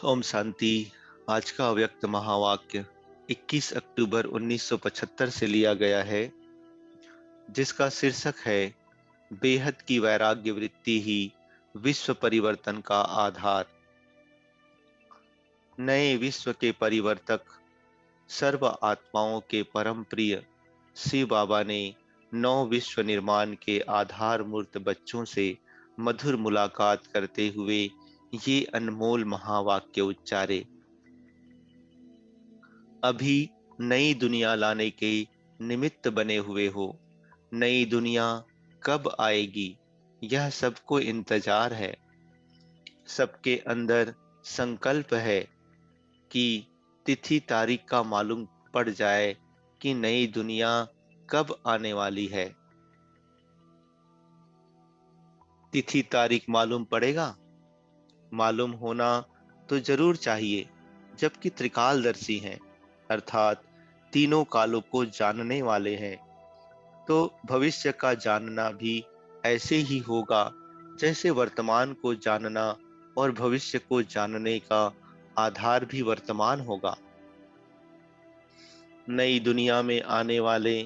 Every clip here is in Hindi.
ओम शांति। आज का अव्यक्त महावाक्य 21 अक्टूबर 1975 से लिया गया है, जिसका शीर्षक है बेहद की वैराग्य वृत्ति ही विश्व परिवर्तन का आधार। नए विश्व के परिवर्तक, सर्व आत्माओं के परम प्रिय शिव बाबा ने नौ विश्व निर्माण के आधार मूर्त बच्चों से मधुर मुलाकात करते हुए ये अनमोल महावाक्य उच्चारे। अभी नई दुनिया लाने के निमित्त बने हुए हो। नई दुनिया कब आएगी, यह सबको इंतजार है। सबके अंदर संकल्प है कि तिथि तारीख का मालूम पड़ जाए कि नई दुनिया कब आने वाली है। तिथि तारीख मालूम पड़ेगा, मालूम होना तो जरूर चाहिए, जबकि त्रिकालदर्शी हैं, अर्थात तीनों कालों को जानने वाले हैं। तो भविष्य का जानना भी ऐसे ही होगा जैसे वर्तमान को जानना और भविष्य को जानने का आधार भी वर्तमान होगा। नई दुनिया में आने वाले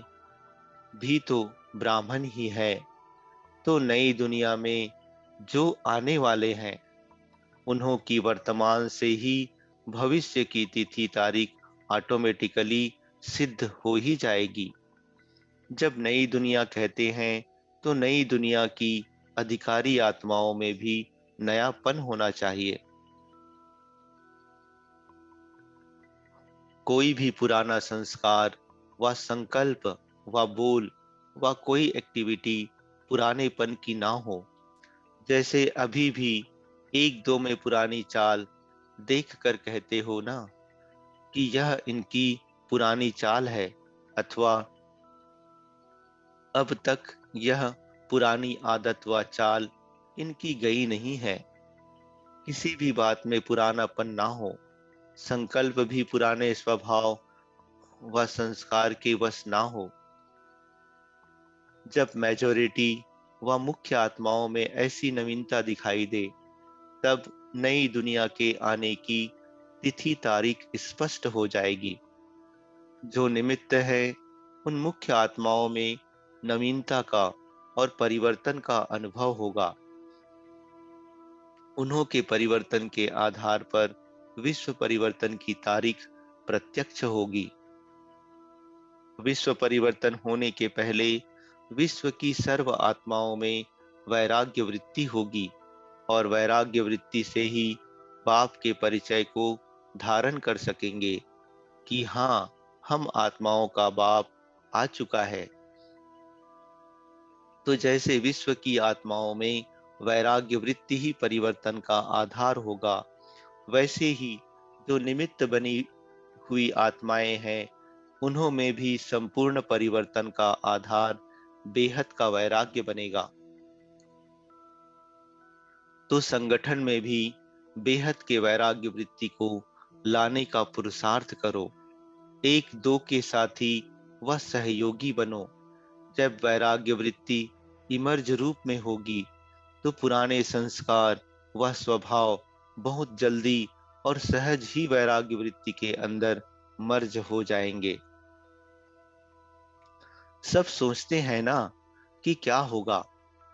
भी तो ब्राह्मण ही है। तो नई दुनिया में जो आने वाले हैं, उन्हों की वर्तमान से ही भविष्य की तिथि तारीख ऑटोमेटिकली सिद्ध हो ही जाएगी। जब नई दुनिया कहते हैं तो नई दुनिया की अधिकारी आत्माओं में भी नयापन होना चाहिए। कोई भी पुराना संस्कार व संकल्प व बोल व कोई एक्टिविटी पुरानेपन की ना हो। जैसे अभी भी एक दो में पुरानी चाल देख कर कहते हो ना कि यह इनकी पुरानी चाल है, अथवा अब तक यह पुरानी आदत व चाल इनकी गई नहीं है। किसी भी बात में पुरानापन ना हो, संकल्प भी पुराने स्वभाव व संस्कार के वश ना हो। जब मेजॉरिटी व मुख्य आत्माओं में ऐसी नवीनता दिखाई दे, तब नई दुनिया के आने की तिथि तारीख स्पष्ट हो जाएगी। जो निमित्त है, उन मुख्य आत्माओं में नवीनता का और परिवर्तन का अनुभव होगा। उन्हों के परिवर्तन के आधार पर विश्व परिवर्तन की तारीख प्रत्यक्ष होगी। विश्व परिवर्तन होने के पहले विश्व की सर्व आत्माओं में वैराग्य वृत्ति होगी, और वैराग्य वृत्ति से ही बाप के परिचय को धारण कर सकेंगे कि हाँ, हम आत्माओं का बाप आ चुका है। तो जैसे विश्व की आत्माओं में वैराग्य वृत्ति ही परिवर्तन का आधार होगा, वैसे ही जो निमित्त बनी हुई आत्माएं हैं, उन्हों में भी संपूर्ण परिवर्तन का आधार बेहद का वैराग्य बनेगा। तो संगठन में भी बेहद के वैराग्य वृत्ति को लाने का पुरुषार्थ करो। एक दो के साथी व सहयोगी बनो। जब वैराग्य वृत्ति इमर्ज रूप में होगी, तो पुराने संस्कार व स्वभाव बहुत जल्दी और सहज ही वैराग्य वृत्ति के अंदर मर्ज हो जाएंगे। सब सोचते हैं ना कि क्या होगा,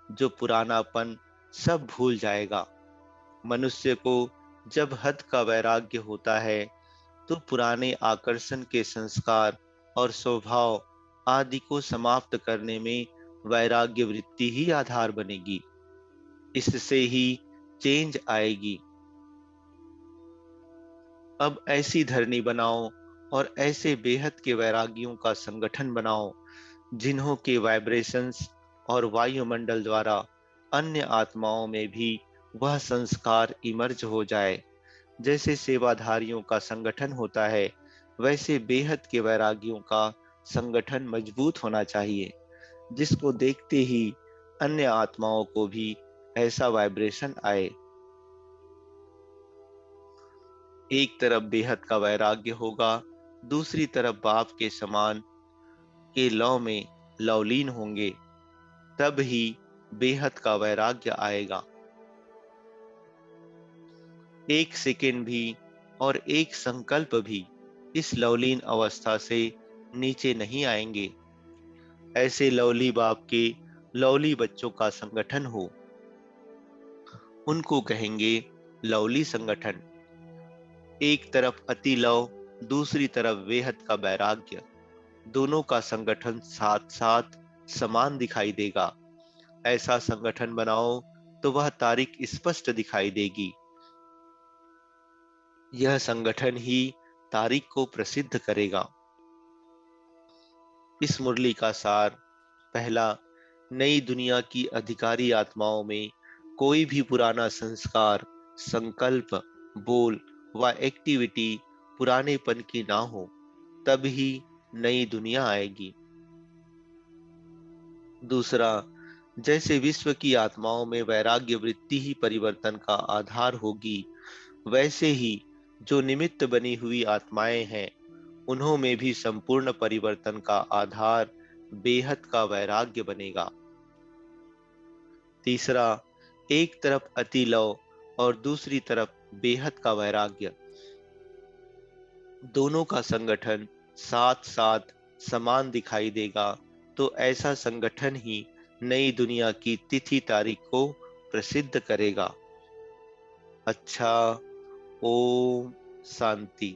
जो पुरानापन सब भूल जाएगा। मनुष्य को जब हद का वैराग्य होता है, तो पुराने आकर्षण के संस्कार और स्वभाव आदि को समाप्त करने में वैराग्य वृत्ति ही आधार बनेगी। इससे ही चेंज आएगी। अब ऐसी धरनी बनाओ और ऐसे बेहद के वैरागियों का संगठन बनाओ, जिन्हों के वाइब्रेशंस और वायुमंडल द्वारा अन्य आत्माओं में भी वह संस्कार इमर्ज हो जाए। जैसे सेवाधारियों का संगठन होता है, वैसे बेहद के वैरागियों का संगठन मजबूत होना चाहिए, जिसको देखते ही अन्य आत्माओं को भी ऐसा वाइब्रेशन आए। एक तरफ बेहद का वैराग्य होगा, दूसरी तरफ बाप के समान के लौ में लवलीन होंगे, तब ही बेहद का वैराग्य आएगा। एक सेकंड भी और एक संकल्प भी इस लवलीन अवस्था से नीचे नहीं आएंगे। ऐसे लवली बाप के लवली बच्चों का संगठन हो, उनको कहेंगे लवली संगठन। एक तरफ अति लव, दूसरी तरफ बेहद का वैराग्य, दोनों का संगठन साथ साथ समान दिखाई देगा। ऐसा संगठन बनाओ तो वह तारीख स्पष्ट दिखाई देगी। यह संगठन ही तारीख को प्रसिद्ध करेगा। इस मुरली का सार: पहला, नई दुनिया की अधिकारी आत्माओं में कोई भी पुराना संस्कार, संकल्प, बोल व एक्टिविटी पुरानेपन की ना हो, तब ही नई दुनिया आएगी। दूसरा, जैसे विश्व की आत्माओं में वैराग्य वृत्ति ही परिवर्तन का आधार होगी, वैसे ही जो निमित्त बनी हुई आत्माएं हैं, उन्हों में भी संपूर्ण परिवर्तन का आधार बेहद का वैराग्य बनेगा। तीसरा, एक तरफ अति लव और दूसरी तरफ बेहद का वैराग्य, दोनों का संगठन साथ साथ समान दिखाई देगा, तो ऐसा संगठन ही नई दुनिया की तिथि तारीख को प्रसिद्ध करेगा। अच्छा, ओम शांति।